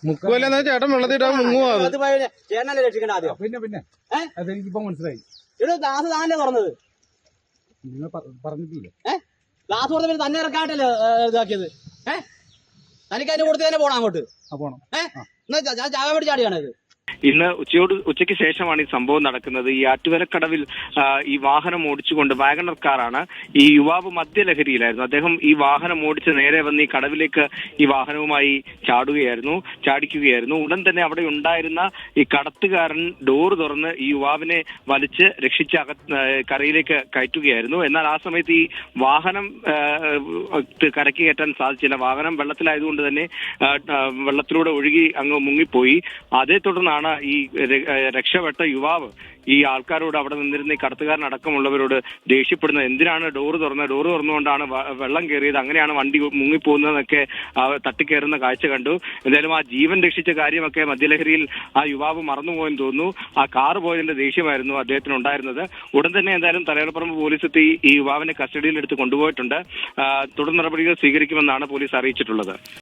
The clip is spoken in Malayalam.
മുക്കുവല്ലെന്നാ ചേട്ടൻ വെള്ളത്തിട്ടാ മുങ്ങുവാ. ചേട്ടനല്ലേ രക്ഷിക്കേണ്ട ആദ്യം. പിന്നെ അതെനിക്കിപ്പോ മനസ്സിലായി. ഇവിടെ ഗ്ലാസ് താനല്ലേ തുറന്നത്? നിങ്ങൾ പറഞ്ഞിട്ടില്ലേ? ഗ്ലാസ് തുറന്ന പിന്നെ തന്നെ ഇറക്കാട്ടല്ലേ ഇതാക്കിയത്? തനിക്ക് അതിന്റെ കൊടുത്ത് തന്നെ പോണം അങ്ങോട്ട്. പോണം. എന്നാ ഞാൻ ചാകാൻ വേണ്ടി ചാടിയാണ് ഇത്. ഇന്ന് ഉച്ചയ്ക്ക് ശേഷമാണ് ഈ സംഭവം നടക്കുന്നത്. ഈ ആറ്റുവരക്കടവിൽ ഈ വാഹനം ഓടിച്ചുകൊണ്ട് വാഗണർ കാറാണ്. ഈ യുവാവ് മദ്യലഹരിയിലായിരുന്നു. അദ്ദേഹം ഈ വാഹനം ഓടിച്ച് നേരെ വന്ന് ഈ കടവിലേക്ക് ഈ വാഹനവുമായി ചാടിക്കുകയായിരുന്നു. ഉടൻ തന്നെ അവിടെ ഉണ്ടായിരുന്ന ഈ കടത്തുകാരൻ ഡോറ് തുറന്ന് ഈ യുവാവിനെ വലിച്ച് രക്ഷിച്ച് കരയിലേക്ക് കയറ്റുകയായിരുന്നു. എന്നാൽ ആ സമയത്ത് ഈ വാഹനം കരയ്ക്ക് കയറ്റാൻ സാധിച്ചില്ല. വാഹനം വെള്ളത്തിലായതുകൊണ്ട് തന്നെ വെള്ളത്തിലൂടെ ഒഴുകി അങ്ങ് മുങ്ങിപ്പോയി. അതേ തുടർന്നാണ് ഈ രക്ഷപ്പെട്ട യുവാവ് ഈ ആൾക്കാരോട്, അവിടെ നിന്നിരുന്ന ഈ കടത്തുകാരനടക്കമുള്ളവരോട് ദേഷ്യപ്പെടുന്നത്. എന്തിനാണ് ഡോറ് തുറന്നുകൊണ്ടാണ് വെള്ളം കയറിയത്, അങ്ങനെയാണ് വണ്ടി മുങ്ങിപ്പോകുന്നതെന്നൊക്കെ തട്ടിക്കയറുന്ന കാഴ്ച കണ്ടു. എന്തായാലും ആ ജീവൻ രക്ഷിച്ച കാര്യമൊക്കെ മദ്യലഹരിയിൽ ആ യുവാവ് മറന്നുപോയെന്ന് തോന്നുന്നു. ആ കാറ് പോയതിന്റെ ദേഷ്യമായിരുന്നു അദ്ദേഹത്തിന് ഉണ്ടായിരുന്നത്. ഉടൻ തന്നെ എന്തായാലും തലയോലപ്പറമ്പ് പോലീസ് എത്തി ഈ യുവാവിനെ കസ്റ്റഡിയിലെടുത്ത് കൊണ്ടുപോയിട്ടുണ്ട്. തുടർ നടപടികൾ സ്വീകരിക്കുമെന്നാണ് പോലീസ് അറിയിച്ചിട്ടുള്ളത്.